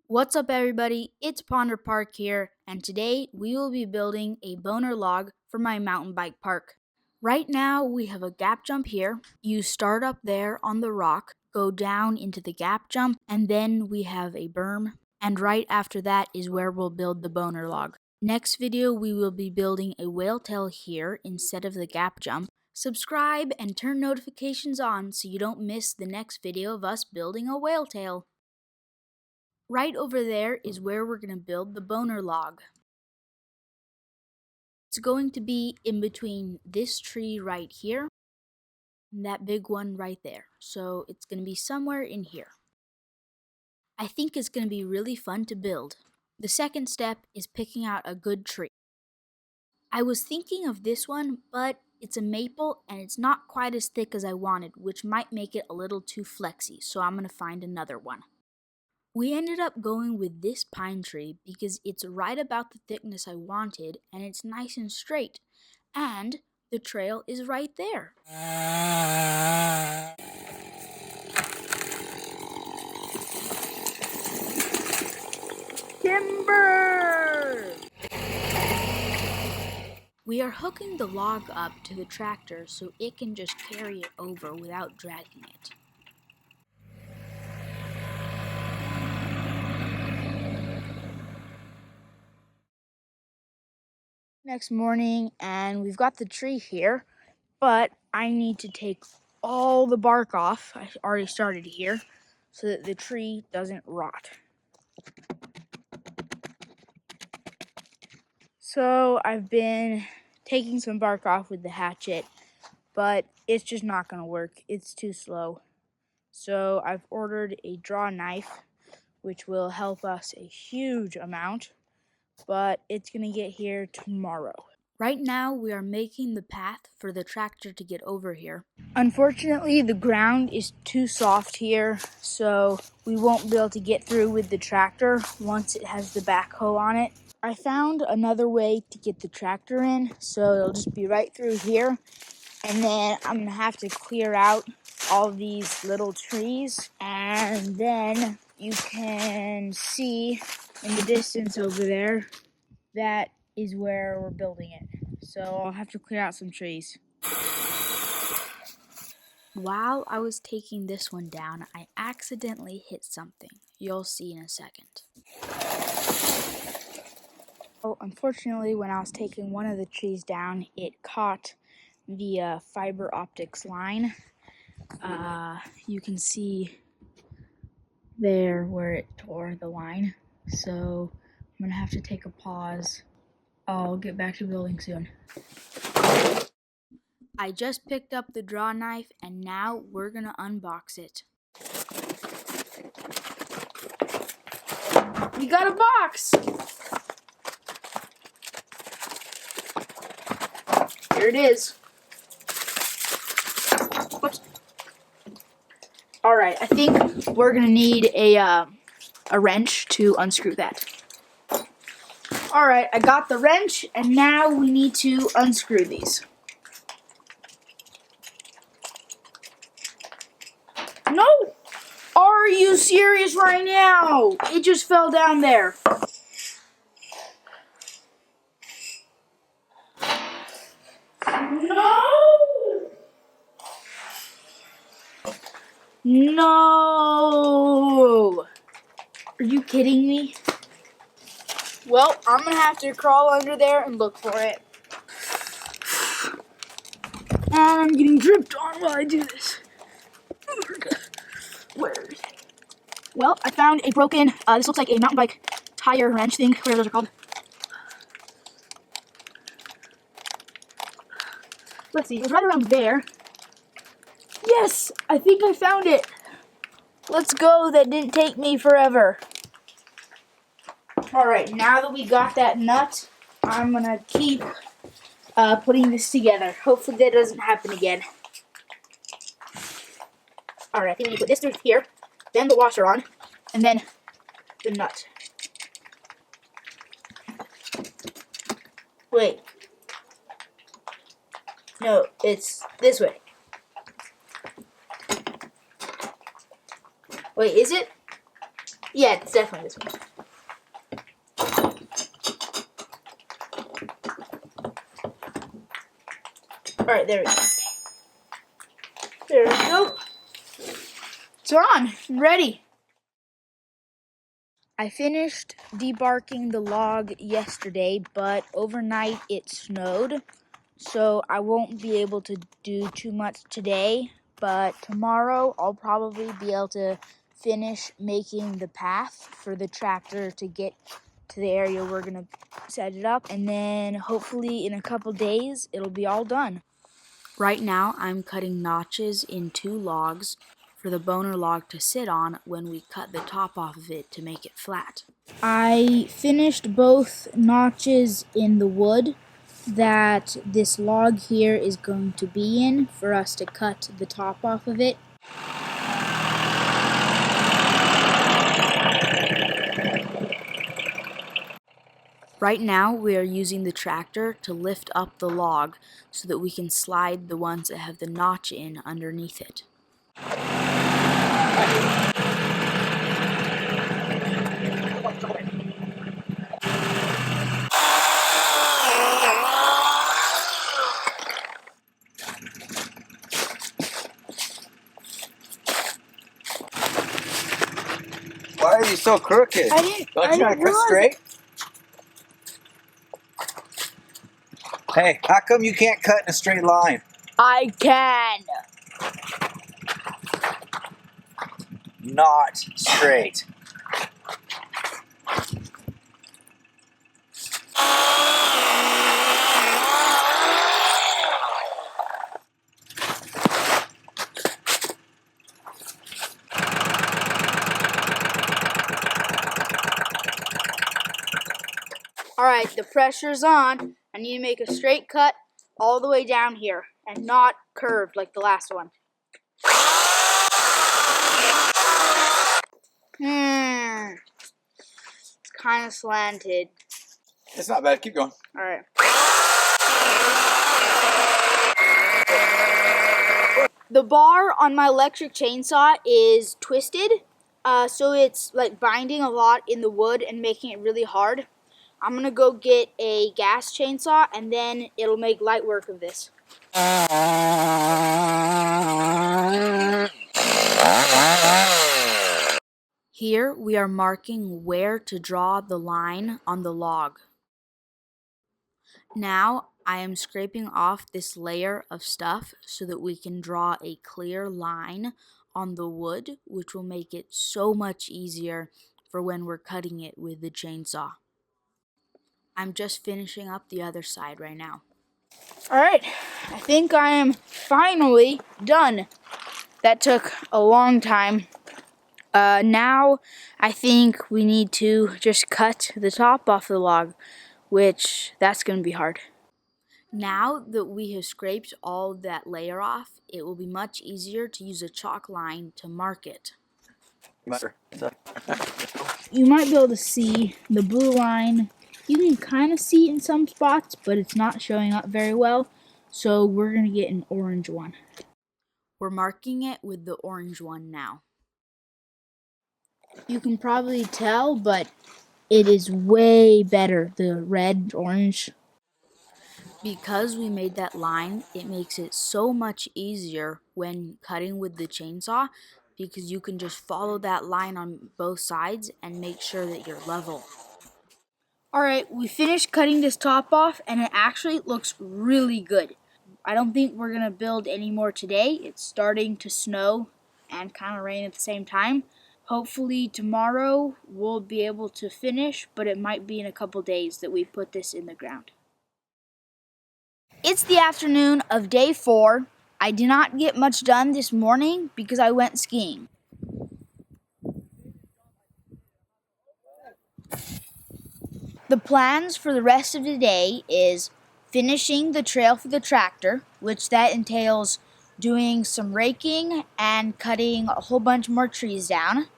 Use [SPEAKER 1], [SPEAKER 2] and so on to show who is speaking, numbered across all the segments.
[SPEAKER 1] What's up, everybody? It's Ponder Park here, and today we will be building a boner log for my mountain bike park. Right now we have a gap jump here. You start up there on the rock, go down into the gap jump, and then we have a berm. And right after that is where we'll build the boner log. Next video we will be building a whale tail here instead of the gap jump. Subscribe and turn notifications on so you don't miss the next video of us building a whale tail. Right over there is where we're going to build the boner log. It's going to be in between this tree right here and that big one right there. So it's going to be somewhere in here. I think it's going to be really fun to build. The second step is picking out a good tree. I was thinking of this one, but it's a maple and it's not quite as thick as I wanted, which might make it a little too flexy, so I'm going to find another one. We ended up going with this pine tree because it's right about the thickness I wanted and it's nice and straight. And the trail is right there. Timber! We are hooking the log up to the tractor so it can just carry it over without dragging it. Next morning, and we've got the tree here, but I need to take all the bark off. I already started here so that the tree doesn't rot. So I've been taking some bark off with the hatchet, but it's just not going to work. It's too slow. So I've ordered a draw knife, which will help us a huge amount, but it's going to get here tomorrow. Right now, we are making the path for the tractor to get over here. Unfortunately, the ground is too soft here, so we won't be able to get through with the tractor once it has the backhoe on it. I found another way to get the tractor in, so it'll just be right through here. And then I'm gonna have to clear out all these little trees, and then you can see in the distance over there, that is where we're building it. So I'll have to clear out some trees. While I was taking this one down, I accidentally hit something. You'll see in a second. Oh, unfortunately, when I was taking one of the trees down, it caught the fiber optics line. You can see there where it tore the line. So I'm gonna have to take a pause. I'll get back to building soon. I just picked up the draw knife and now we're gonna unbox it. We got a box! Here it is. Whoops. Alright, I think we're gonna need a wrench to unscrew that. Alright, I got the wrench and now we need to unscrew these. No! Are you serious right now? It just fell down there. No! No! Are you kidding me? Well, I'm gonna have to crawl under there and look for it. And I'm getting dripped on while I do this. Where is it? Well, I found a broken, this looks like a mountain bike tire wrench thing, whatever those are called. Let's see, it was right around there. Yes, I think I found it. Let's go, that didn't take me forever. Alright, now that we got that nut, I'm gonna keep putting this together. Hopefully that doesn't happen again. Alright, I think we need to put this through here, then the washer on, and then the nut. Wait. No, it's this way. Wait, is it? Yeah, it's definitely this one. Alright, there we go. There we go. It's on. I'm ready. I finished debarking the log yesterday, but overnight it snowed, so I won't be able to do too much today, but tomorrow I'll probably be able to finish making the path for the tractor to get to the area we're going to set it up, and then hopefully in a couple days it'll be all done. Right now I'm cutting notches in 2 logs for the boner log to sit on when we cut the top off of it to make it flat. I finished both notches in the wood that this log here is going to be in for us to cut the top off of it. Right now we are using the tractor to lift up the log so that we can slide the ones that have the notch in underneath it.
[SPEAKER 2] Why are you so crooked?
[SPEAKER 1] I didn't
[SPEAKER 2] cut
[SPEAKER 1] realize
[SPEAKER 2] straight? Hey, how come you can't cut in a straight line?
[SPEAKER 1] I can.
[SPEAKER 2] Not straight.
[SPEAKER 1] Alright, the pressure's on. I need to make a straight cut all the way down here and not curved like the last one. It's kind of slanted.
[SPEAKER 2] It's not bad. Keep going.
[SPEAKER 1] Alright. The bar on my electric chainsaw is twisted, so it's like binding a lot in the wood and making it really hard. I'm gonna go get a gas chainsaw and then it'll make light work of this. Here we are marking where to draw the line on the log. Now I am scraping off this layer of stuff so that we can draw a clear line on the wood, which will make it so much easier for when we're cutting it with the chainsaw. I'm just finishing up the other side right now. Alright, I think I am finally done. That took a long time. Now I think we need to just cut the top off the log, which that's going to be hard. Now that we have scraped all that layer off, it will be much easier to use a chalk line to mark it. You might be able to see the blue line. You can kind of see it in some spots, but it's not showing up very well, so we're going to get an orange one. We're marking it with the orange one now. You can probably tell, but it is way better, the red-orange. Because we made that line, it makes it so much easier when cutting with the chainsaw because you can just follow that line on both sides and make sure that you're level. Alright, we finished cutting this top off and it actually looks really good. I don't think we're going to build any more today. It's starting to snow and kind of rain at the same time. Hopefully tomorrow we'll be able to finish, but it might be in a couple days that we put this in the ground. It's the afternoon of day 4. I did not get much done this morning because I went skiing. The plans for the rest of the day is finishing the trail for the tractor, which that entails doing some raking and cutting a whole bunch more trees down.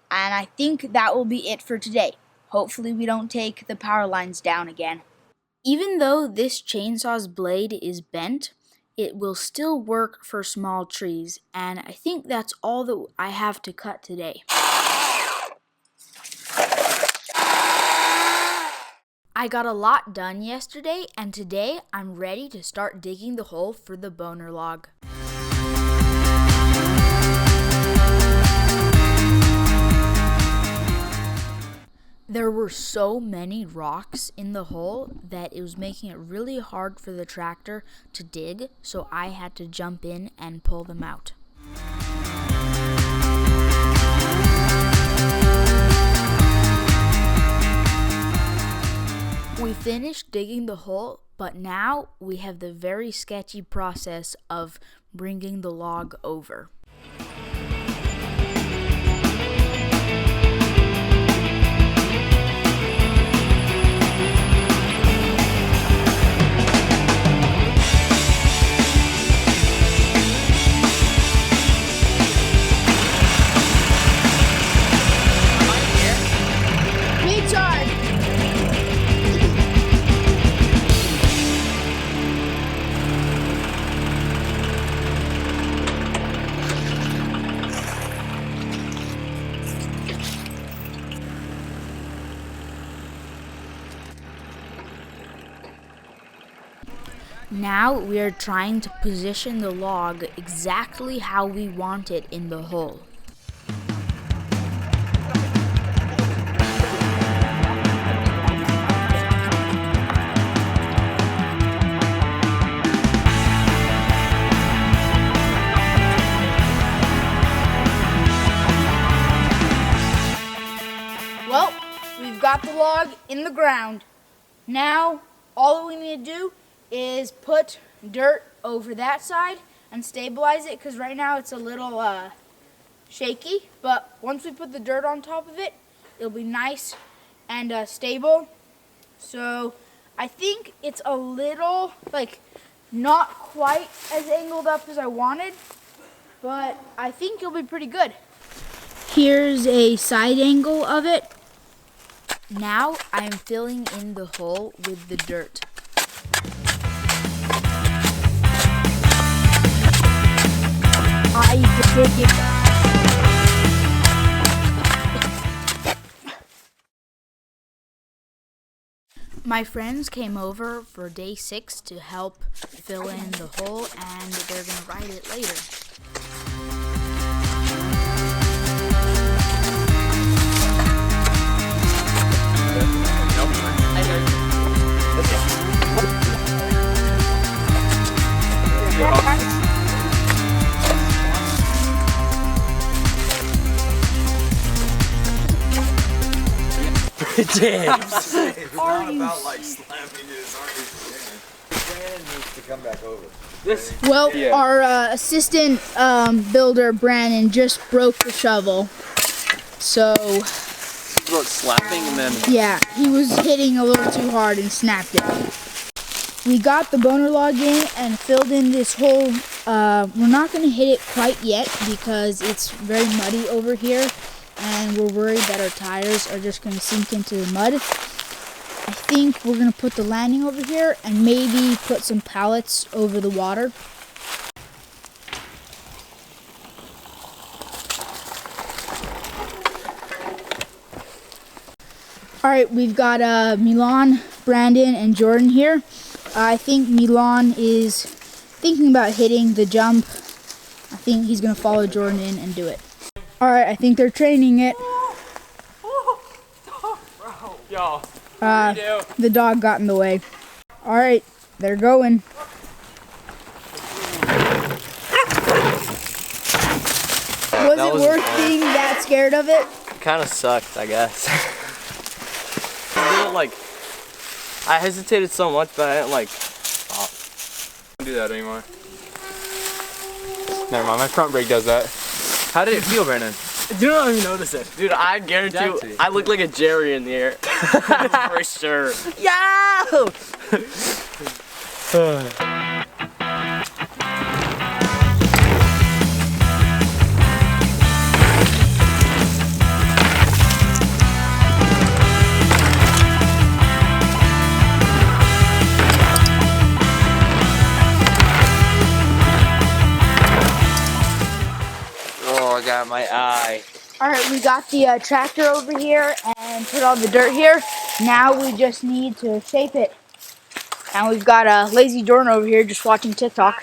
[SPEAKER 1] And I think that will be it for today. Hopefully we don't take the power lines down again. Even though this chainsaw's blade is bent, it will still work for small trees, and I think that's all that I have to cut today. I got a lot done yesterday, and today I'm ready to start digging the hole for the boner log. There were so many rocks in the hole that it was making it really hard for the tractor to dig, so I had to jump in and pull them out. We finished digging the hole, but now we have the very sketchy process of bringing the log over. Now we are trying to position the log exactly how we want it in the hole. Well, we've got the log in the ground. Now, all we need to do is put dirt over that side and stabilize it, because right now it's a little shaky, but once we put the dirt on top of it, it'll be nice and stable. So I think it's a little, not quite as angled up as I wanted, but I think it'll be pretty good. Here's a side angle of it. Now I'm filling in the hole with the dirt. I dig it. My friends came over for day 6 to help fill in the hole, and they're gonna ride it later.
[SPEAKER 2] It's not about like slamming his Dan needs to come back over.
[SPEAKER 1] Well, our assistant builder, Brandon, just broke the shovel. So,
[SPEAKER 3] About slapping and then
[SPEAKER 1] yeah, he was hitting a little too hard and snapped it. We got the boner log in and filled in this hole. We're not going to hit it quite yet because it's very muddy over here, and we're worried that our tires are just going to sink into the mud. I think we're going to put the landing over here and maybe put some pallets over the water. Alright, we've got Milan, Brandon, and Jordan here. I think Milan is thinking about hitting the jump. I think he's going to follow Jordan in and do it. Alright, I think they're training it.
[SPEAKER 3] yo.
[SPEAKER 1] The dog got in the way. Alright, they're going. Was it worth being that scared of it?
[SPEAKER 3] Kind of sucked, I guess. I hesitated so much, but I didn't stop.
[SPEAKER 4] Don't do that anymore. Never mind, my front brake does that. How did it feel, Brandon?
[SPEAKER 3] You don't even notice it. Dude, I guarantee you, I look like a Jerry in the air. For sure. Yo!
[SPEAKER 4] Oh, I got my eye.
[SPEAKER 1] All right, we got the tractor over here and put all the dirt here. Now we just need to shape it. And we've got Lazy Jordan over here just watching TikTok.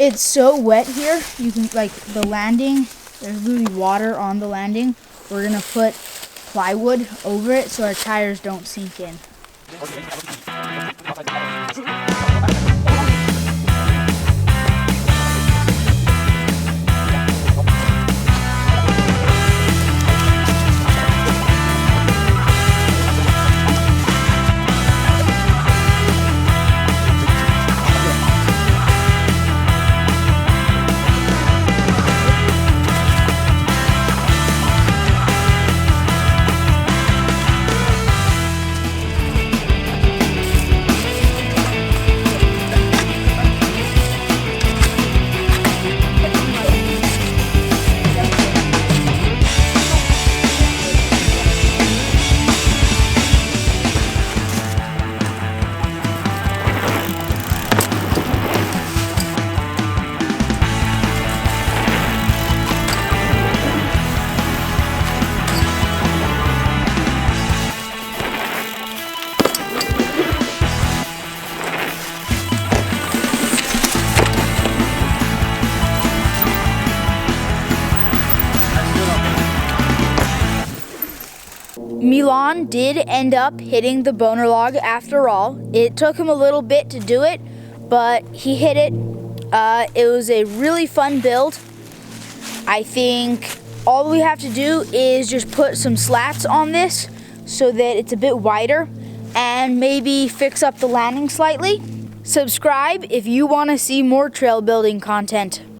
[SPEAKER 1] It's so wet here. You can, like, the landing, there's really water on the landing. We're gonna put plywood over it so our tires don't sink in. Milan did end up hitting the boner log after all. It took him a little bit to do it, but he hit it. It was a really fun build. I think all we have to do is just put some slats on this so that it's a bit wider and maybe fix up the landing slightly. Subscribe if you want to see more trail building content.